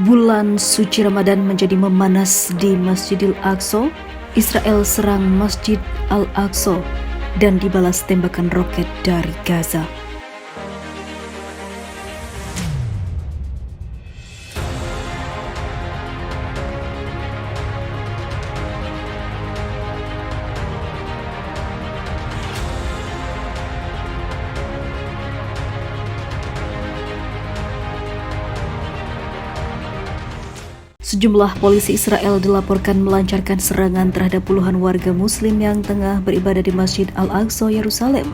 Bulan suci Ramadan menjadi memanas di Masjidil Aqsa. Israel serang Masjid Al-Aqsa dan dibalas tembakan roket dari Gaza. Sejumlah polisi Israel dilaporkan melancarkan serangan terhadap puluhan warga Muslim yang tengah beribadah di Masjid Al-Aqsa, Yerusalem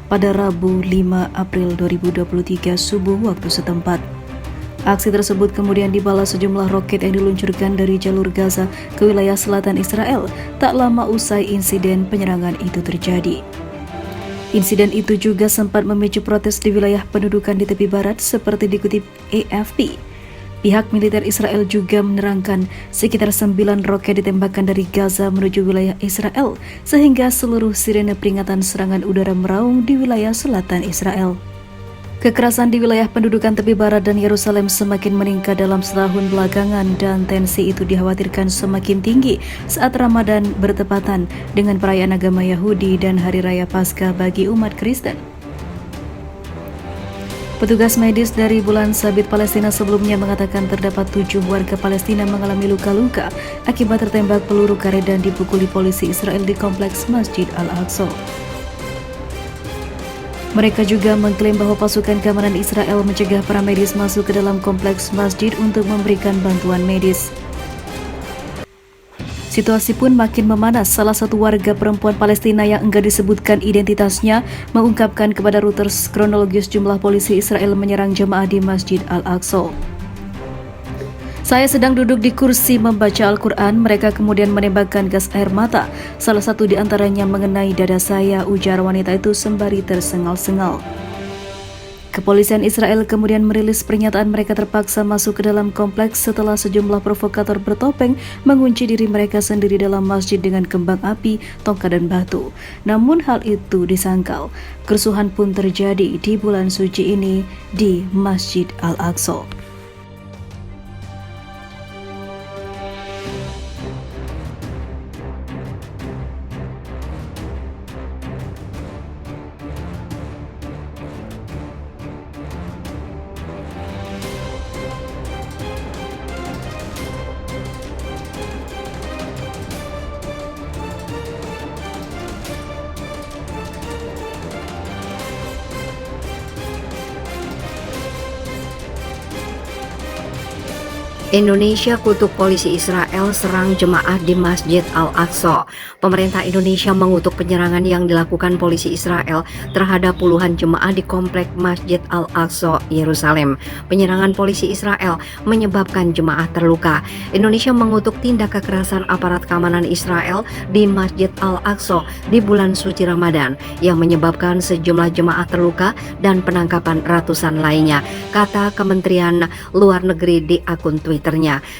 pada Rabu 5 April 2023 subuh waktu setempat. Aksi tersebut kemudian dibalas sejumlah roket yang diluncurkan dari jalur Gaza ke wilayah selatan Israel tak lama usai insiden penyerangan itu terjadi. Insiden itu juga sempat memicu protes di wilayah pendudukan di tepi barat seperti dikutip AFP. Pihak militer Israel juga menerangkan sekitar 9 roket ditembakkan dari Gaza menuju wilayah Israel sehingga seluruh sirene peringatan serangan udara meraung di wilayah selatan Israel. Kekerasan di wilayah pendudukan tepi barat dan Yerusalem semakin meningkat dalam setahun belakangan dan tensi itu dikhawatirkan semakin tinggi saat Ramadan bertepatan dengan perayaan agama Yahudi dan Hari Raya Paskah bagi umat Kristen. Petugas medis dari Bulan Sabit Palestina sebelumnya mengatakan terdapat 7 warga Palestina mengalami luka-luka akibat tertembak peluru karet dan dipukuli polisi Israel di kompleks Masjid Al-Aqsa. Mereka juga mengklaim bahwa pasukan keamanan Israel mencegah para medis masuk ke dalam kompleks masjid untuk memberikan bantuan medis. Situasi pun makin memanas. Salah satu warga perempuan Palestina yang enggan disebutkan identitasnya mengungkapkan kepada Reuters kronologis jumlah polisi Israel menyerang jemaah di Masjid Al-Aqsa. Saya sedang duduk di kursi membaca Al-Quran, mereka kemudian menembakkan gas air mata. Salah satu di antaranya mengenai dada saya, ujar wanita itu sembari tersengal-sengal. Kepolisian Israel kemudian merilis pernyataan mereka terpaksa masuk ke dalam kompleks setelah sejumlah provokator bertopeng mengunci diri mereka sendiri dalam masjid dengan kembang api, tongkat dan batu. Namun hal itu disangkal. Kerusuhan pun terjadi di bulan suci ini di Masjid Al-Aqsa. Indonesia kutuk polisi Israel serang jemaah di Masjid Al-Aqsa. Pemerintah Indonesia mengutuk penyerangan yang dilakukan polisi Israel terhadap puluhan jemaah di komplek Masjid Al-Aqsa, Yerusalem. Penyerangan polisi Israel menyebabkan jemaah terluka. Indonesia mengutuk tindak kekerasan aparat keamanan Israel di Masjid Al-Aqsa di bulan suci Ramadan yang menyebabkan sejumlah jemaah terluka dan penangkapan ratusan lainnya, kata Kementerian Luar Negeri di akun Twitter.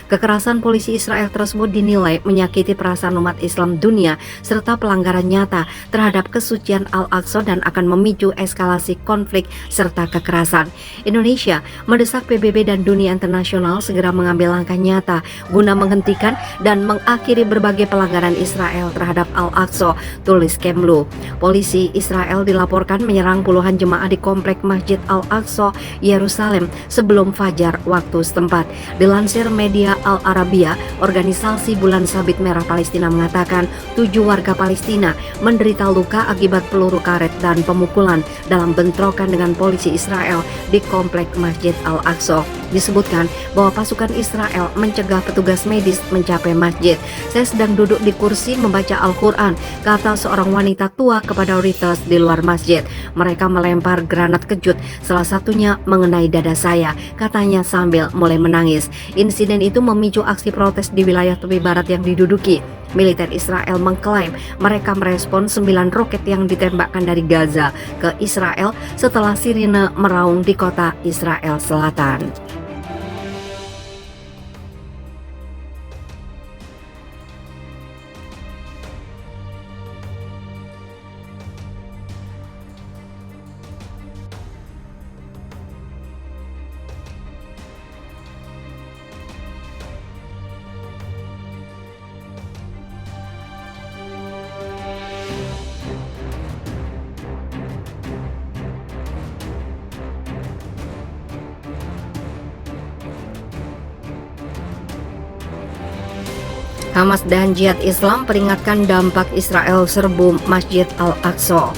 Kekerasan polisi Israel tersebut dinilai menyakiti perasaan umat Islam dunia serta pelanggaran nyata terhadap kesucian Al-Aqsa dan akan memicu eskalasi konflik serta kekerasan. Indonesia mendesak PBB dan dunia internasional segera mengambil langkah nyata guna menghentikan dan mengakhiri berbagai pelanggaran Israel terhadap Al-Aqsa, tulis Kemlu. Polisi Israel dilaporkan menyerang puluhan jemaah di komplek Masjid Al-Aqsa, Yerusalem sebelum fajar waktu setempat. Dilansir media Al Arabiya, organisasi Bulan Sabit Merah Palestina mengatakan 7 warga Palestina menderita luka akibat peluru karet dan pemukulan dalam bentrokan dengan polisi Israel di komplek Masjid Al-Aqsa. Disebutkan bahwa pasukan Israel mencegah petugas medis mencapai masjid. Saya sedang duduk di kursi membaca Al-Quran, kata seorang wanita tua kepada Reuters di luar masjid. Mereka melempar granat kejut, salah satunya mengenai dada saya, katanya sambil mulai menangis. Insiden itu memicu aksi protes di wilayah tepi barat yang diduduki. Militer Israel mengklaim mereka merespon 9 roket yang ditembakkan dari Gaza ke Israel setelah sirine meraung di kota Israel Selatan. Hamas dan Jihad Islam peringatkan dampak Israel serbu Masjid Al-Aqsa.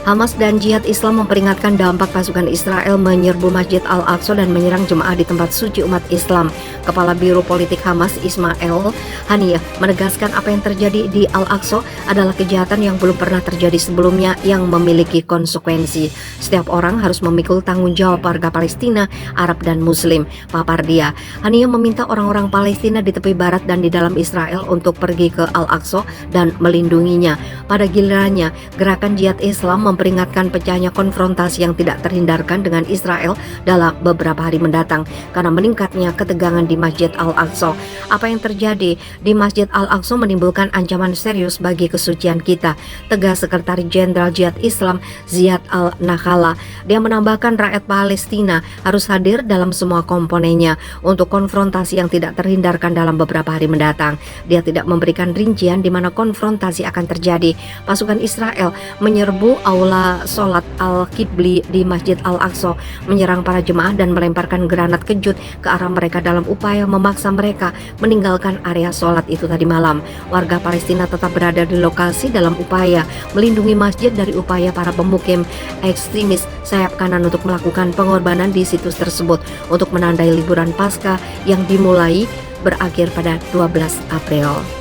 Hamas dan Jihad Islam memperingatkan dampak pasukan Israel menyerbu Masjid Al-Aqsa dan menyerang jemaah di tempat suci umat Islam. Kepala Biro Politik Hamas Ismail Haniyeh menegaskan apa yang terjadi di Al-Aqsa adalah kejahatan yang belum pernah terjadi sebelumnya yang memiliki konsekuensi. Setiap orang harus memikul tanggung jawab warga Palestina, Arab dan Muslim, papar dia. Haniyeh meminta orang-orang Palestina di tepi barat dan di dalam Israel untuk pergi ke Al-Aqsa dan melindunginya. Pada gilirannya, gerakan Jihad Islam memperingatkan pecahnya konfrontasi yang tidak terhindarkan dengan Israel dalam beberapa hari mendatang karena meningkatnya ketegangan di Masjid Al-Aqsa. Apa yang terjadi di Masjid Al-Aqsa menimbulkan ancaman serius bagi kesucian kita, tegas Sekretaris Jenderal Jihad Islam Ziad Al-Nakhala. Dia menambahkan rakyat Palestina harus hadir dalam semua komponennya untuk konfrontasi yang tidak terhindarkan dalam beberapa hari mendatang. Dia tidak memberikan rincian di mana konfrontasi akan terjadi. Pasukan Israel menyerbu aula sholat Al-Qibli di Masjid Al-Aqsa, menyerang para jemaah dan melemparkan granat kejut ke arah mereka dalam upaya memaksa mereka meninggalkan area sholat itu tadi malam. Warga Palestina tetap berada di lokasi dalam upaya melindungi masjid dari upaya para pemukim ekstremis sayap kanan untuk melakukan pengorbanan di situs tersebut untuk menandai liburan Paskah yang dimulai berakhir pada 12 April.